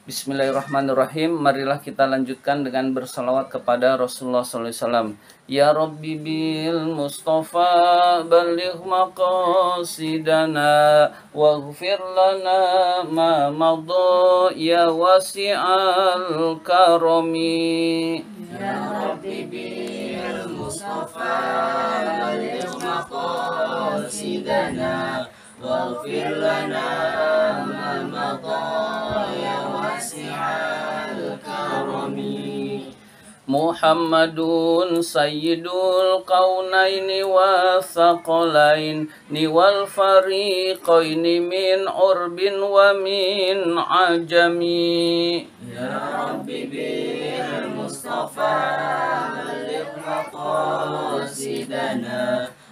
Bismillahirrahmanirrahim. Marilah kita lanjutkan dengan bersalawat kepada Rasulullah SAW. Ya Rabbi bil Mustafa baligh maqasidana waghfir lana ma madha ya wasi'al karami. Ya Rabbi bil Mustafa baligh maqasidana waghfir lana ma madha ya wasi'al karami. Muhammadun sayyidul qaunaini wa thaqalaini wal fariqaini min urbin wa min ajami. Ya Rabbi bil Mustafa baligh maqasidana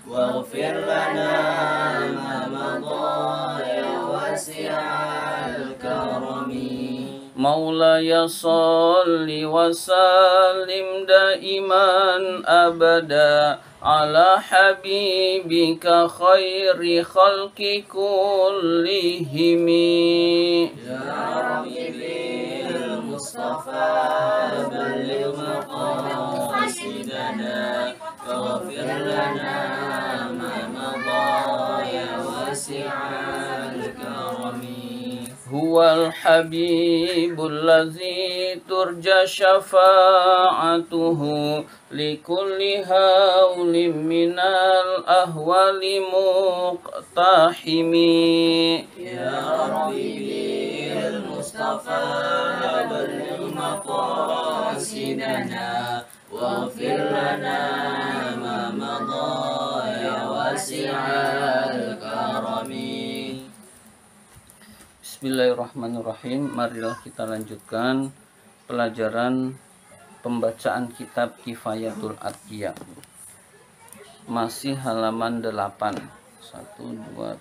waghfir lana ma madha ya wasi'al karami. Maulaya salli wa sallim daiman abada ala habibika khairi khalqi kullihimi. Ya Rabbi bil Mustafa baligh maqasidana waghfir lana ma madha ya wasi'al karami. Huwal habibul ladzi turja syafa'atuhu likulli haulim minal ahwali muqtahimi. Ya Rabbi bil Mustafa baligh maqasidana waghfir lana ma madha ya wasi'al karami. Bismillahirrahmanirrahim. Marilah kita lanjutkan pelajaran pembacaan kitab Kifayatul Atqiya. Masih halaman 8. 1 2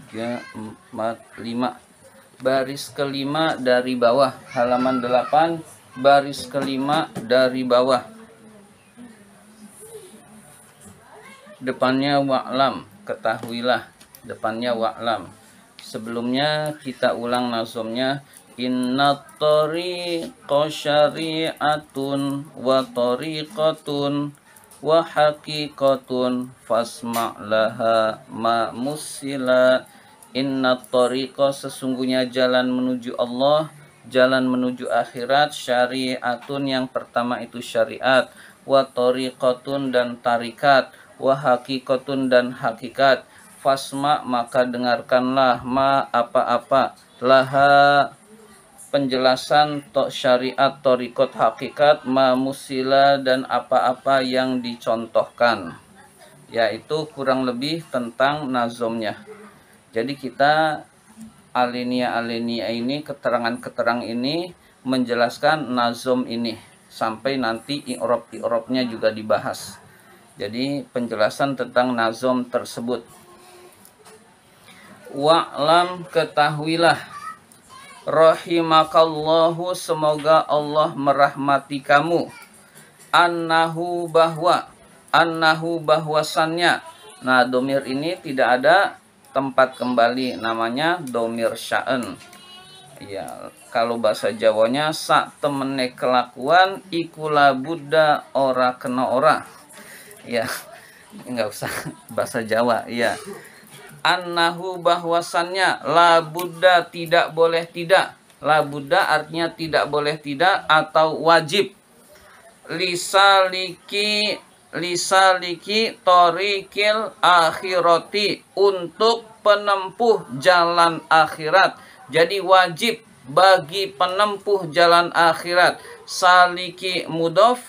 3 4 5. Baris kelima dari bawah, halaman 8, baris kelima dari bawah. Depannya wa'lam, ketahuilah. Depannya wa'lam. Sebelumnya kita ulang nazomnya. Inna tariqa syari'atun wa tariqatun wa haqiqatun fasma' laha ma musila. Inna tariqa, sesungguhnya jalan menuju Allah, jalan menuju akhirat, syari'atun, yang pertama itu syariat, wa tariqatun, dan tarikat, wa haqiqatun, dan hakikat. Fasma, maka dengarkanlah, ma, apa-apa, laha, penjelasan syariat, torikot, hakikat, ma musila, dan apa-apa yang dicontohkan, yaitu kurang lebih tentang nazomnya. Jadi kita alinea ini, keterangan-keterangan ini menjelaskan nazom ini sampai nanti i'rab-i'rabnya juga dibahas. Jadi penjelasan tentang nazom tersebut. Wa'lam, ketahuilah, rahimakallahu, semoga Allah merahmati kamu, annahu, bahwasannya. Nah, domir ini tidak ada tempat kembali, namanya domir sya'an. Ya, kalau bahasa Jawanya sak temene kelakuan ikula buddha ora kena ora. Ya, enggak usah bahasa Jawa, ya. Annahu, bahwasannya, la buddha, tidak boleh tidak. La buddha artinya tidak boleh tidak atau wajib. Lisaliki torikil akhirati, untuk penempuh jalan akhirat. Jadi wajib bagi penempuh jalan akhirat. Saliki mudhof,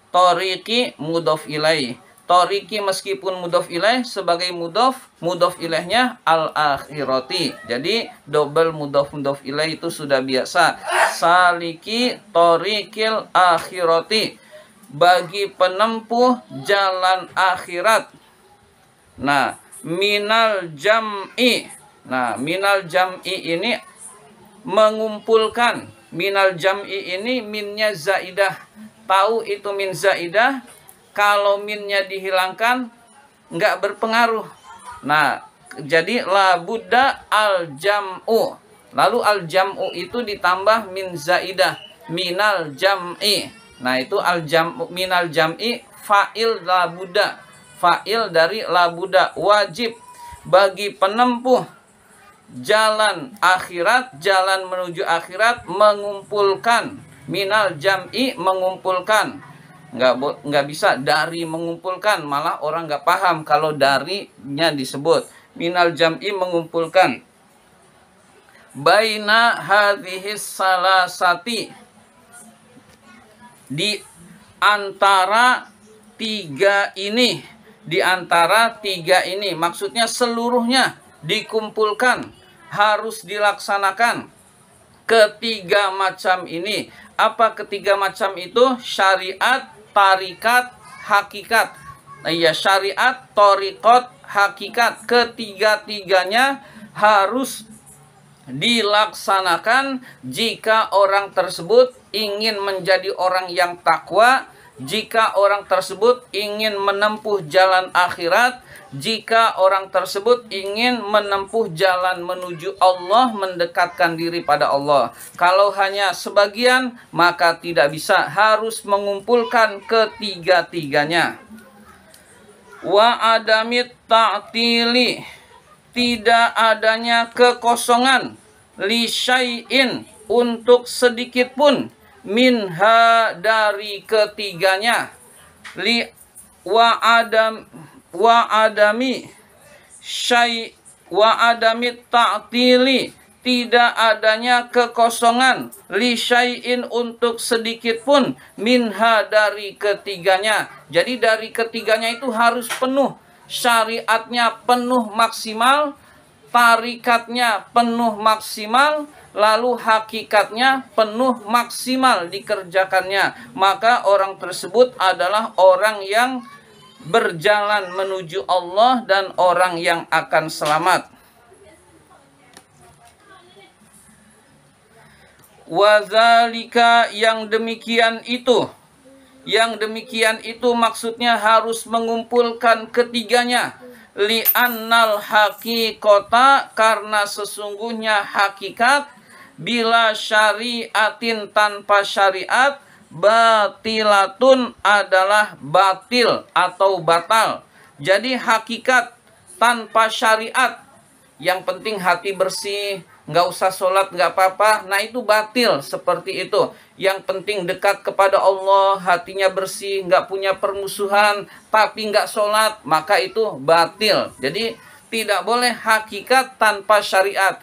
toriki mudhof ilaih. Toriki meskipun mudhof ilaih, sebagai mudhof ilaihnya al-akhirati. Jadi double mudhof ilaih itu sudah biasa. Saliki torikil akhirati, bagi penempuh jalan akhirat. Nah, minal jam'i. Nah, minal jam'i ini mengumpulkan. Minal jam'i ini minnya zaidah. Tahu itu min zaidah. Kalau minnya dihilangkan nggak berpengaruh. Nah, jadi la budda al jam'u. Lalu al-jam'u itu ditambah min zaidah, minal jam'i. Nah, itu al-jam'u minal jam'i fa'il labuda. Fa'il dari labuda, wajib bagi penempuh jalan akhirat, jalan menuju akhirat, mengumpulkan. Minal jam'i, mengumpulkan. Nggak bisa dari mengumpulkan, malah orang nggak paham kalau darinya disebut. Minal jam'i, mengumpulkan. Baina hadhis salasati, di antara tiga ini. Di antara tiga ini, maksudnya seluruhnya dikumpulkan, harus dilaksanakan ketiga macam ini. Apa ketiga macam itu? Syariat, tarikat, hakikat. Ya, syariat, tarikat, hakikat, ketiga-tiganya harus dilaksanakan jika orang tersebut ingin menjadi orang yang takwa, jika orang tersebut ingin menempuh jalan akhirat, jika orang tersebut ingin menempuh jalan menuju Allah, mendekatkan diri pada Allah. Kalau hanya sebagian, maka tidak bisa, harus mengumpulkan ketiga-tiganya. Wa adamit ta'tili, tidak adanya kekosongan, li syai'in, untuk sedikit pun, minha, dari ketiganya, li wa adami syai' wa adami ta'tili, tidak adanya kekosongan, li syai'in, untuk sedikit pun, minha, dari ketiganya. Jadi dari ketiganya itu harus penuh, syariatnya penuh maksimal, tarikatnya penuh maksimal, lalu hakikatnya penuh maksimal dikerjakannya. Maka orang tersebut adalah orang yang berjalan menuju Allah dan orang yang akan selamat. Wazalika, yang demikian itu maksudnya harus mengumpulkan ketiganya. Li'annal haqiqata, karena sesungguhnya hakikat, bila syariatin, tanpa syariat, batilatun, adalah batil atau batal. Jadi hakikat tanpa syariat, yang penting hati bersih, nggak usah sholat, nggak apa-apa, nah itu batil, seperti itu. Yang penting dekat kepada Allah, hatinya bersih, nggak punya permusuhan, tapi nggak sholat, maka itu batil. Jadi tidak boleh hakikat tanpa syariat.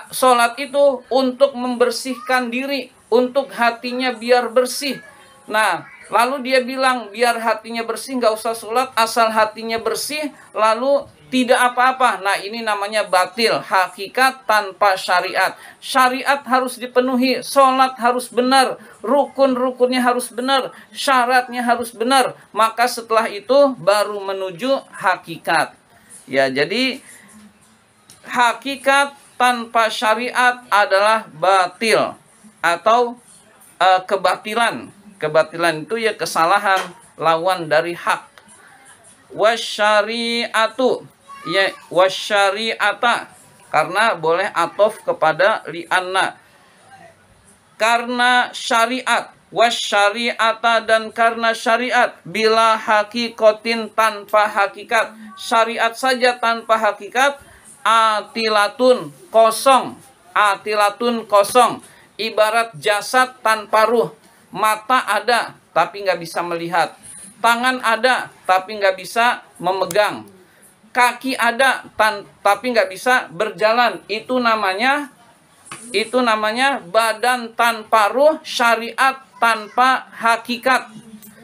Sholat itu untuk membersihkan diri, untuk hatinya biar bersih. Nah, lalu dia bilang biar hatinya bersih, nggak usah sholat, asal hatinya bersih, lalu tidak apa-apa. Nah, ini namanya batil, hakikat tanpa syariat. Syariat harus dipenuhi, sholat harus benar, rukun-rukunnya harus benar, syaratnya harus benar. Maka setelah itu baru menuju hakikat. Ya, jadi hakikat tanpa syariat adalah batil atau kebatilan. Kebatilan itu ya kesalahan, lawan dari hak. Wasyari'atu, ya, wasyari'ata, karena boleh atof kepada li'anna, karena syariat, wasyari'ata, dan karena syariat, bila hakikotin, tanpa hakikat, syariat saja tanpa hakikat, atilatun, kosong, atilatun, kosong, ibarat jasad tanpa ruh. Mata ada tapi nggak bisa melihat, tangan ada tapi nggak bisa memegang, kaki ada tapi nggak bisa berjalan. Itu namanya badan tanpa ruh, syariat tanpa hakikat.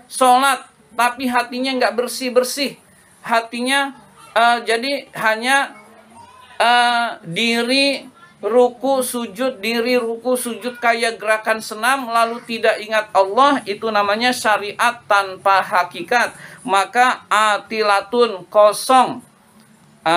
Sholat tapi hatinya nggak bersih-bersih, hatinya jadi hanya diri ruku sujud kayak gerakan senam, lalu tidak ingat Allah. Itu namanya syariat tanpa hakikat. Maka atilatun, kosong,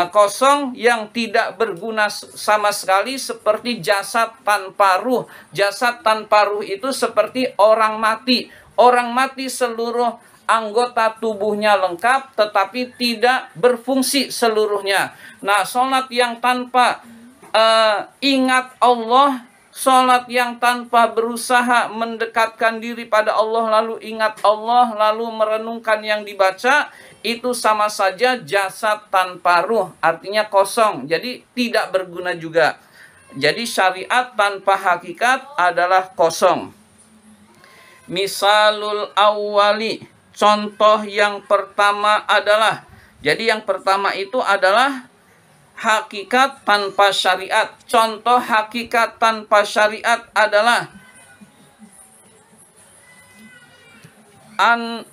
kosong yang tidak berguna sama sekali, seperti jasad tanpa ruh. Jasad tanpa ruh itu seperti orang mati. Orang mati seluruh anggota tubuhnya lengkap tetapi tidak berfungsi seluruhnya. Nah, sholat yang tanpa ingat Allah, sholat yang tanpa berusaha mendekatkan diri pada Allah, lalu ingat Allah, lalu merenungkan yang dibaca, itu sama saja jasad tanpa ruh, artinya kosong, jadi tidak berguna juga. Jadi syariat tanpa hakikat adalah kosong. Misalul awwali, contoh yang pertama adalah, jadi yang pertama itu adalah hakikat tanpa syariat. Contoh hakikat tanpa syariat adalah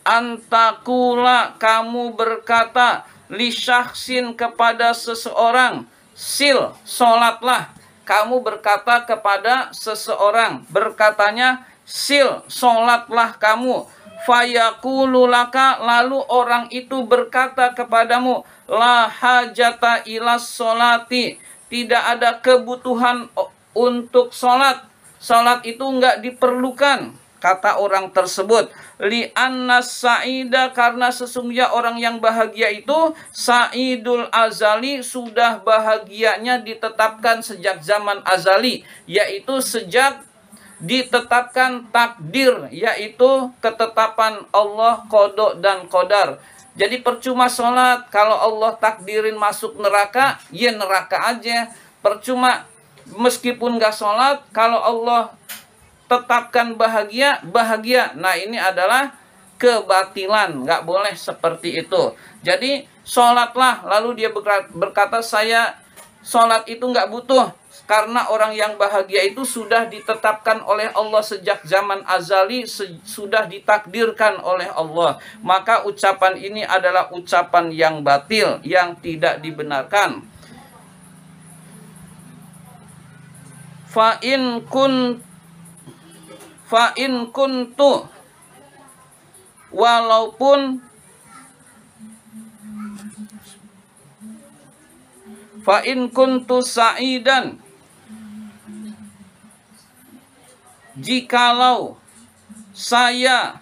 antakula, kamu berkata, li syakhsin, kepada seseorang, sil, sholatlah. Kamu berkata kepada seseorang, berkatanya sil, sholatlah kamu. Fayaqulu laka, lalu orang itu berkata kepadamu, la hajata ilas sholati, tidak ada kebutuhan untuk sholat. Sholat itu enggak diperlukan, kata orang tersebut. Li annas sa'ida, karena sesungguhnya orang yang bahagia itu sa'idul azali, sudah bahagianya ditetapkan sejak zaman azali, yaitu sejak ditetapkan takdir, yaitu ketetapan Allah, qada dan qadar. Jadi percuma sholat, kalau Allah takdirin masuk neraka, ya neraka aja. Percuma meskipun gak sholat, kalau Allah tetapkan bahagia, bahagia. Nah ini adalah kebatilan, gak boleh seperti itu. Jadi sholatlah, lalu dia berkata, saya sholat itu gak butuh, karena orang yang bahagia itu sudah ditetapkan oleh Allah sejak zaman azali, sudah ditakdirkan oleh Allah. Maka ucapan ini adalah ucapan yang batil, yang tidak dibenarkan. Fa in kuntu, walaupun fa in kuntu sa'idan, jikalau saya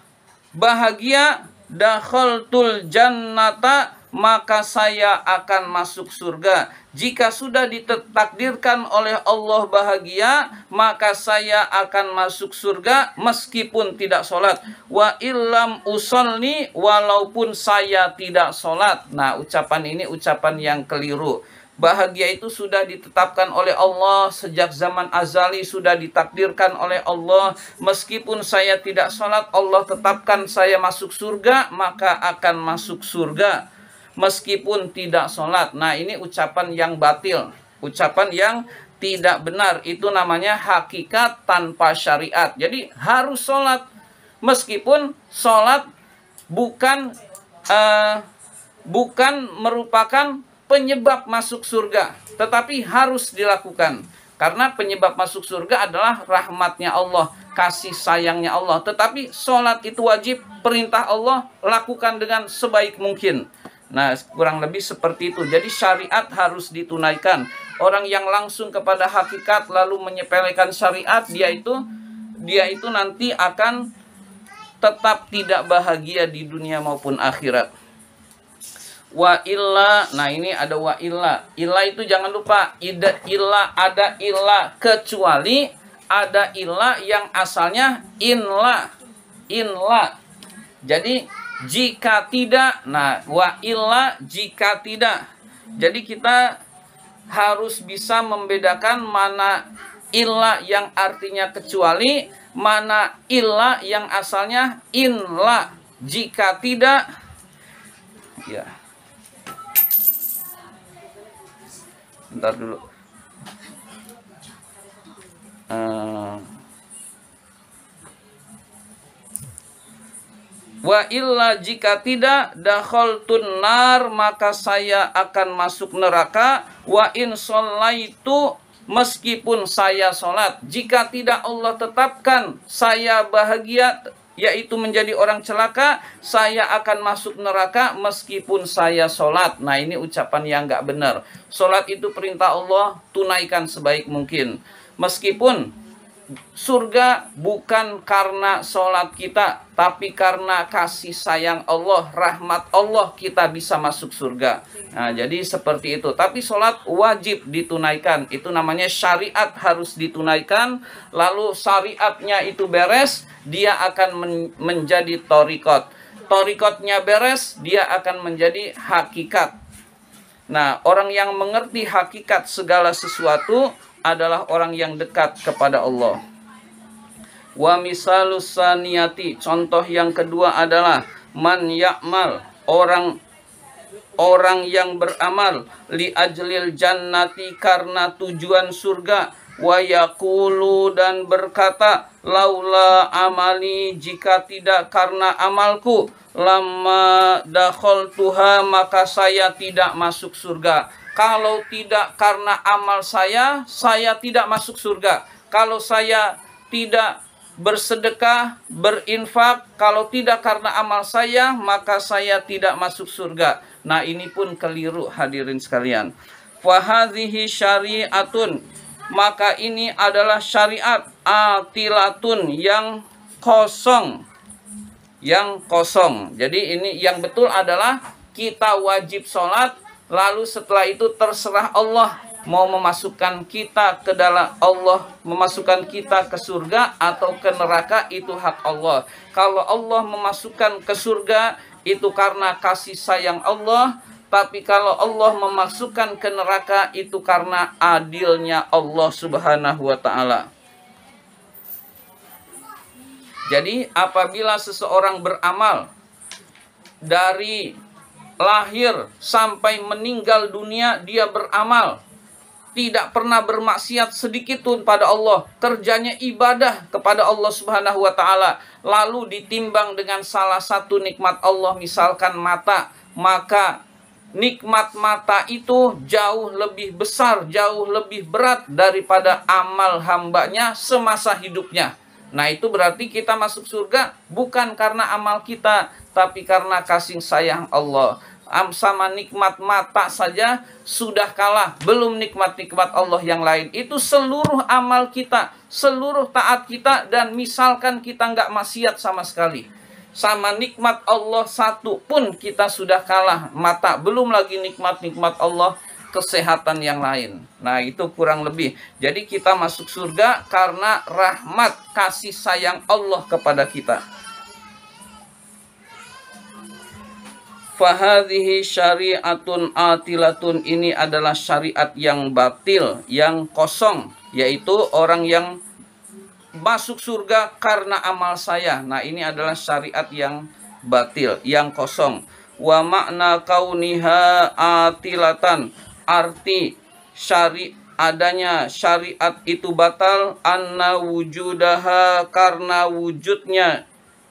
bahagia, dakhaltul jannata, maka saya akan masuk surga. Jika sudah ditakdirkan oleh Allah bahagia, maka saya akan masuk surga meskipun tidak sholat. Wa illam usolli, walaupun saya tidak sholat. Nah, ucapan ini ucapan yang keliru. Bahagia itu sudah ditetapkan oleh Allah sejak zaman azali, sudah ditakdirkan oleh Allah. Meskipun saya tidak sholat, Allah tetapkan saya masuk surga, maka akan masuk surga meskipun tidak sholat. Nah ini ucapan yang batil, ucapan yang tidak benar. Itu namanya hakikat tanpa syariat. Jadi harus sholat, meskipun sholat bukan merupakan penyebab masuk surga, tetapi harus dilakukan. Karena penyebab masuk surga adalah rahmatnya Allah, kasih sayangnya Allah. Tetapi sholat itu wajib, perintah Allah, lakukan dengan sebaik mungkin. Nah, kurang lebih seperti itu. Jadi syariat harus ditunaikan. Orang yang langsung kepada hakikat lalu menyepelekan syariat, dia itu nanti akan tetap tidak bahagia di dunia maupun akhirat. Wa illa, nah ini ada wa illa. Illa itu jangan lupa, ada illa, kecuali ada illa yang asalnya inla. Jadi jika tidak, nah wa illa jika tidak. Jadi kita harus bisa membedakan mana illa yang artinya kecuali, mana illa yang asalnya inla. Jika tidak, ya. Bentar dulu. Wa illa jika tidak, dakhaltun nar, maka saya akan masuk neraka. Wa in shallaitu, meskipun saya sholat. Jika tidak Allah tetapkan saya bahagia, yaitu menjadi orang celaka, saya akan masuk neraka meskipun saya sholat. Nah ini ucapan yang gak benar. Sholat itu perintah Allah, tunaikan sebaik mungkin. Meskipun surga bukan karena sholat kita, tapi karena kasih sayang Allah, rahmat Allah kita bisa masuk surga. Nah, jadi seperti itu. Tapi sholat wajib ditunaikan. Itu namanya syariat harus ditunaikan. Lalu syariatnya itu beres, dia akan menjadi torikot. Torikotnya beres, dia akan menjadi hakikat. Nah, orang yang mengerti hakikat segala sesuatu adalah orang yang dekat kepada Allah. Wa misalus saniyati, contoh yang kedua adalah man ya'mal, orang yang beramal li ajlil jannati, karena tujuan surga, wa yaqulu, dan berkata laula amali, jika tidak karena amalku, lama dakhaltuha, maka saya tidak masuk surga. Kalau tidak karena amal saya tidak masuk surga. Kalau saya tidak bersedekah, berinfak, kalau tidak karena amal saya, maka saya tidak masuk surga. Nah, ini pun keliru, hadirin sekalian. Fahadhihi syari'atun, maka ini adalah syariat atilatun, yang kosong. Yang kosong. Jadi ini yang betul adalah kita wajib sholat, lalu setelah itu terserah Allah mau memasukkan kita ke dalam, Allah memasukkan kita ke surga atau ke neraka, itu hak Allah. Kalau Allah memasukkan ke surga itu karena kasih sayang Allah, tapi kalau Allah memasukkan ke neraka itu karena adilnya Allah Subhanahu wa ta'ala. Jadi apabila seseorang beramal dari lahir sampai meninggal dunia, dia beramal, tidak pernah bermaksiat sedikit pun pada Allah, kerjanya ibadah kepada Allah Subhanahu wa ta'ala, lalu ditimbang dengan salah satu nikmat Allah, misalkan mata, maka nikmat mata itu jauh lebih besar, jauh lebih berat daripada amal hambanya semasa hidupnya. Nah, itu berarti kita masuk surga bukan karena amal kita, tapi karena kasih sayang Allah. Sama nikmat mata saja sudah kalah, belum nikmat-nikmat Allah yang lain. Itu seluruh amal kita, seluruh taat kita, dan misalkan kita nggak maksiat sama sekali, sama nikmat Allah satu pun kita sudah kalah mata, belum lagi nikmat-nikmat Allah, kesehatan yang lain. Nah, itu kurang lebih. Jadi kita masuk surga karena rahmat kasih sayang Allah kepada kita. Fahadhihi syari'atun atilatun, ini adalah syariat yang batil, yang kosong, yaitu orang yang masuk surga karena amal saya. Nah, ini adalah syariat yang batil, yang kosong. Wa makna kauniha atilatan, arti adanya syariat itu batal, anna wujudaha, karena wujudnya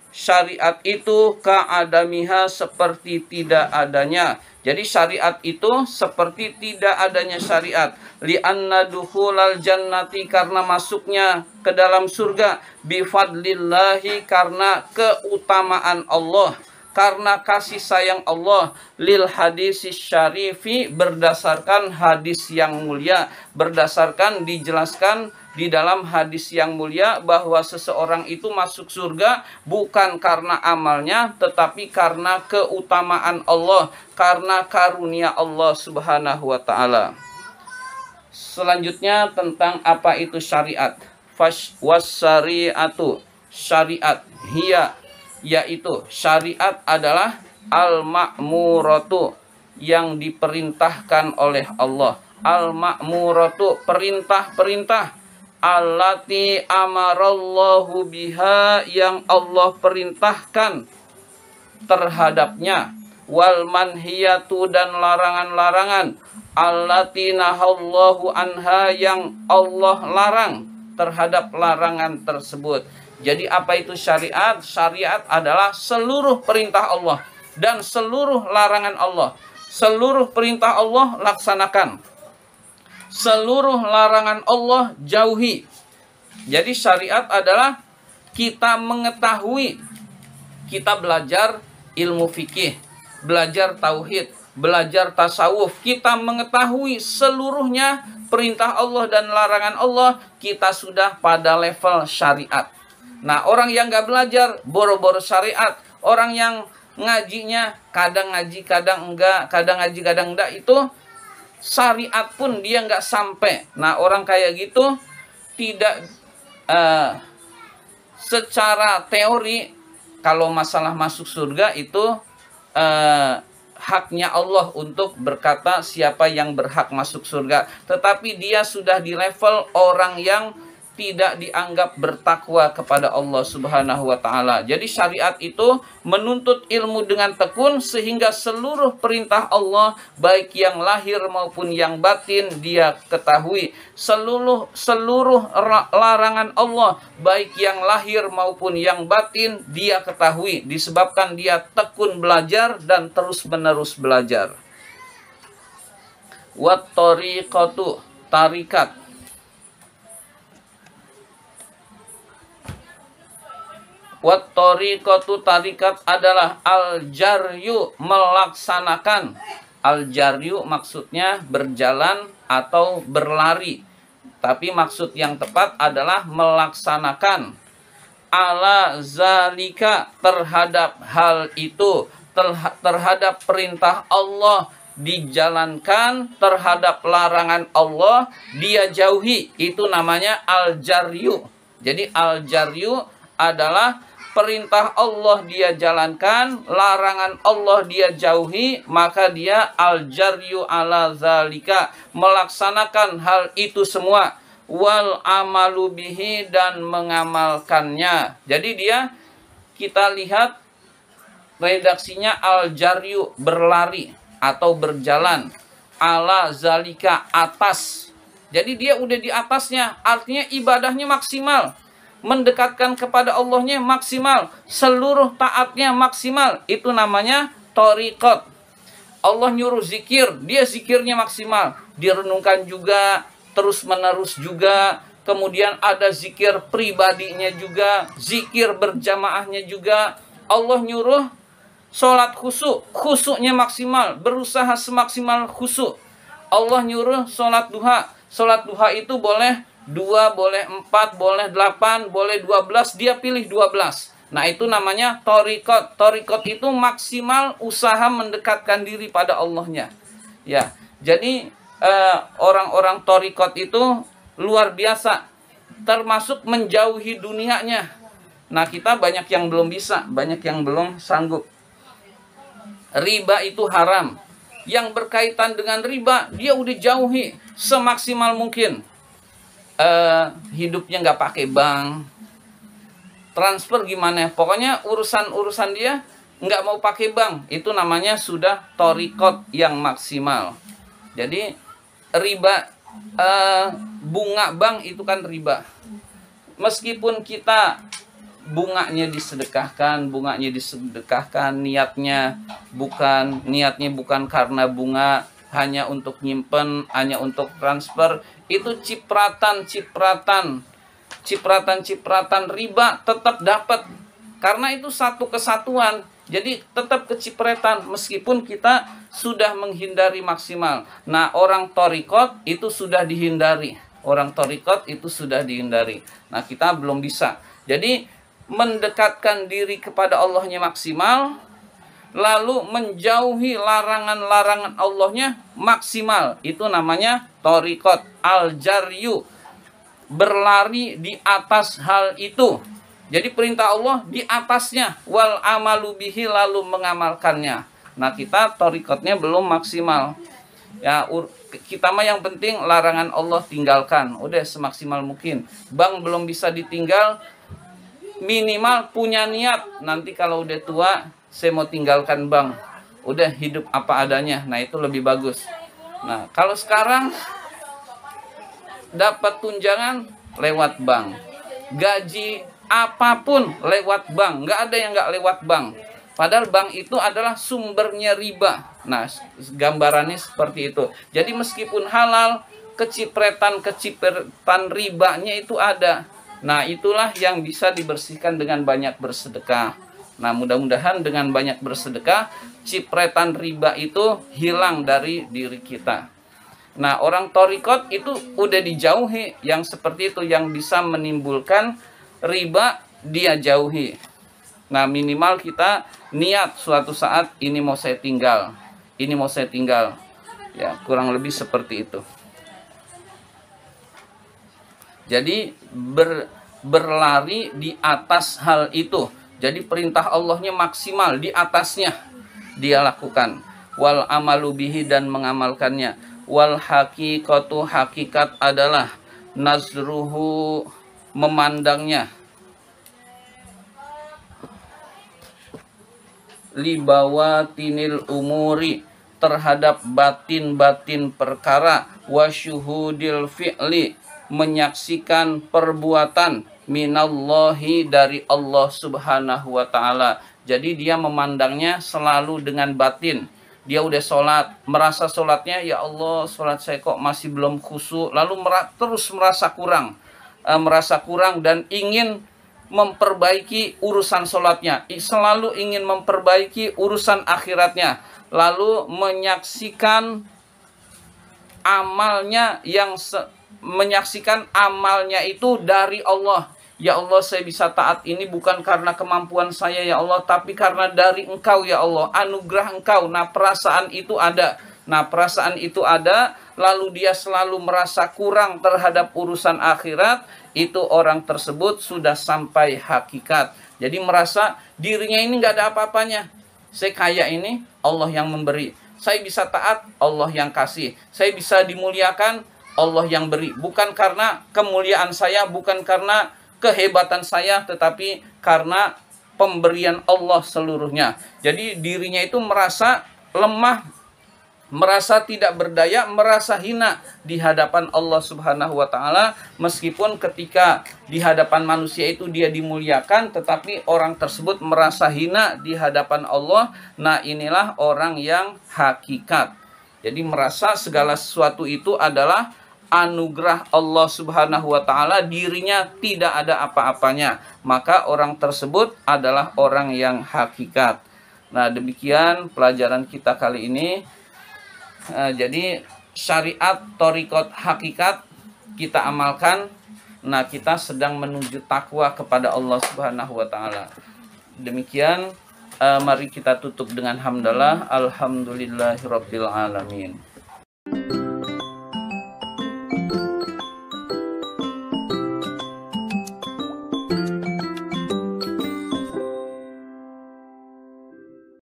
syariat itu, ka'adamiha, seperti tidak adanya. Jadi syariat itu seperti tidak adanya syariat. Li'anna dukhulal jannati, karena masuknya ke dalam surga, bifadlillahi, karena keutamaan Allah, karena kasih sayang Allah, lil hadis syarifi, berdasarkan hadis yang mulia, berdasarkan dijelaskan di dalam hadis yang mulia bahwa seseorang itu masuk surga bukan karena amalnya, tetapi karena keutamaan Allah, karena karunia Allah Subhanahu wa ta'ala. Selanjutnya tentang apa itu syariat. Wasyari'atu, syariat, hiya, yaitu syariat adalah al-ma'muratu, yang diperintahkan oleh Allah. Al-ma'muratu, perintah-perintah, allati amarallahu biha, yang Allah perintahkan terhadapnya, wal manhiyatu, dan larangan-larangan, allati nahallahu anha, yang Allah larang terhadap larangan tersebut. Jadi apa itu syariat? Syariat adalah seluruh perintah Allah dan seluruh larangan Allah. Seluruh perintah Allah laksanakan, seluruh larangan Allah jauhi. Jadi syariat adalah kita mengetahui, kita belajar ilmu fikih, belajar tauhid, belajar tasawuf, kita mengetahui seluruhnya perintah Allah dan larangan Allah, kita sudah pada level syariat. Nah, orang yang nggak belajar, boro-boro syariat. Orang yang ngajinya, kadang ngaji, kadang enggak, kadang ngaji, kadang enggak, itu syariat pun dia nggak sampai. Nah, orang kayak gitu tidak secara teori, kalau masalah masuk surga itu haknya Allah untuk berkata siapa yang berhak masuk surga. Tetapi dia sudah di level orang yang tidak dianggap bertakwa kepada Allah Subhanahu wa Ta'ala. Jadi syariat itu menuntut ilmu dengan tekun sehingga seluruh perintah Allah, baik yang lahir maupun yang batin, dia ketahui. Seluruh larangan Allah, baik yang lahir maupun yang batin, dia ketahui. Disebabkan dia tekun belajar dan terus-menerus belajar. Wat tariqatu, tarikat. Wat tariqatu, tarikat adalah al-jaryu, melaksanakan. Al-jaryu maksudnya berjalan atau berlari. Tapi maksud yang tepat adalah melaksanakan. Ala zalika, terhadap hal itu, terhadap perintah Allah dijalankan, terhadap larangan Allah dia jauhi. Itu namanya al-jaryu. Jadi al-jaryu adalah perintah Allah dia jalankan, larangan Allah dia jauhi, maka dia al-jaryu ala zalika, melaksanakan hal itu semua, wal amalu bihi, dan mengamalkannya. Jadi dia, kita lihat redaksinya al-jaryu, berlari atau berjalan, ala zalika, atas. Jadi dia udah di atasnya, artinya ibadahnya maksimal, mendekatkan kepada Allahnya maksimal, seluruh taatnya maksimal. Itu namanya thariqat. Allah nyuruh zikir, dia zikirnya maksimal, direnungkan juga, terus menerus juga. Kemudian ada zikir pribadinya juga, zikir berjamaahnya juga. Allah nyuruh sholat khusyuk, khusyuknya maksimal, berusaha semaksimal khusyuk. Allah nyuruh sholat duha. Sholat duha itu boleh 2, boleh 4, boleh 8, boleh 12, dia pilih 12. Nah, itu namanya thariqat. Thariqat itu maksimal usaha mendekatkan diri pada Allahnya. Ya, jadi orang-orang thariqat itu luar biasa, termasuk menjauhi dunianya. Nah, kita banyak yang belum bisa, banyak yang belum sanggup. Riba itu haram. Yang berkaitan dengan riba, dia udah jauhi semaksimal mungkin. Hidupnya nggak pakai bank, transfer gimana, pokoknya urusan dia nggak mau pakai bank. Itu namanya sudah thariqat yang maksimal. Jadi riba, bunga bank itu kan riba. Meskipun kita bunganya disedekahkan, niatnya bukan karena bunga, hanya untuk nyimpen, hanya untuk transfer, itu cipratan riba tetap dapat, karena itu satu kesatuan. Jadi tetap kecipratan meskipun kita sudah menghindari maksimal. Nah, orang thariqat itu sudah dihindari. Nah, kita belum bisa. Jadi mendekatkan diri kepada Allahnya maksimal, lalu menjauhi larangan-larangan Allahnya maksimal. Itu namanya thariqat, al-jaryu, berlari di atas hal itu. Jadi perintah Allah di atasnya, wal amalu bihi, lalu mengamalkannya. Nah, kita thariqatnya belum maksimal. Ya, kita mah yang penting larangan Allah tinggalkan, udah semaksimal mungkin. Bank belum bisa ditinggal, minimal punya niat, nanti kalau udah tua saya mau tinggalkan bank, udah hidup apa adanya. Nah, itu lebih bagus. Nah, kalau sekarang dapat tunjangan lewat bank, gaji apapun lewat bank, nggak ada yang nggak lewat bank. Padahal bank itu adalah sumbernya riba. Nah, gambarannya seperti itu. Jadi meskipun halal, kecipratan ribanya itu ada. Nah, itulah yang bisa dibersihkan dengan banyak bersedekah. Nah, mudah-mudahan dengan banyak bersedekah, cipratan riba itu hilang dari diri kita. Nah, orang torikot itu udah dijauhi yang seperti itu, yang bisa menimbulkan riba dia jauhi. Nah, minimal kita niat suatu saat ini mau saya tinggal, ini mau saya tinggal. Ya, kurang lebih seperti itu. Jadi berlari di atas hal itu. Jadi perintah Allahnya maksimal di atasnya dia lakukan. Wal amalu bihi, dan mengamalkannya. Wal haqiqatu, hakikat adalah nazruhu, memandangnya. Libawatinil umuri, terhadap batin-batin perkara. Wasyuhudil fi'li, menyaksikan perbuatan. Minallahi, dari Allah subhanahu wa ta'ala. Jadi dia memandangnya selalu dengan batin. Dia udah sholat, merasa sholatnya, ya Allah, sholat saya kok masih belum khusyuk. Lalu terus merasa kurang dan ingin memperbaiki urusan sholatnya. Selalu ingin memperbaiki urusan akhiratnya. Lalu menyaksikan amalnya itu dari Allah. Ya Allah, saya bisa taat ini bukan karena kemampuan saya ya Allah, tapi karena dari Engkau ya Allah, anugerah Engkau. Nah, perasaan itu ada. Lalu dia selalu merasa kurang terhadap urusan akhirat. Itu orang tersebut sudah sampai hakikat. Jadi merasa dirinya ini nggak ada apa-apanya. Saya kaya ini, Allah yang memberi. Saya bisa taat, Allah yang kasih. Saya bisa dimuliakan, Allah yang beri. Bukan karena kemuliaan saya, bukan karena kehebatan saya, tetapi karena pemberian Allah seluruhnya. Jadi dirinya itu merasa lemah, merasa tidak berdaya, merasa hina di hadapan Allah subhanahu wa ta'ala. Meskipun ketika di hadapan manusia itu dia dimuliakan, tetapi orang tersebut merasa hina di hadapan Allah. Nah, inilah orang yang hakikat. Jadi merasa segala sesuatu itu adalah anugerah Allah subhanahu wa ta'ala, dirinya tidak ada apa-apanya. Maka orang tersebut adalah orang yang hakikat. Nah, demikian pelajaran kita kali ini. Jadi syariat, thariqat, hakikat kita amalkan. Nah, kita sedang menuju takwa kepada Allah subhanahu wa ta'ala. Demikian, mari kita tutup dengan hamdalah. Alhamdulillahirabbil alamin.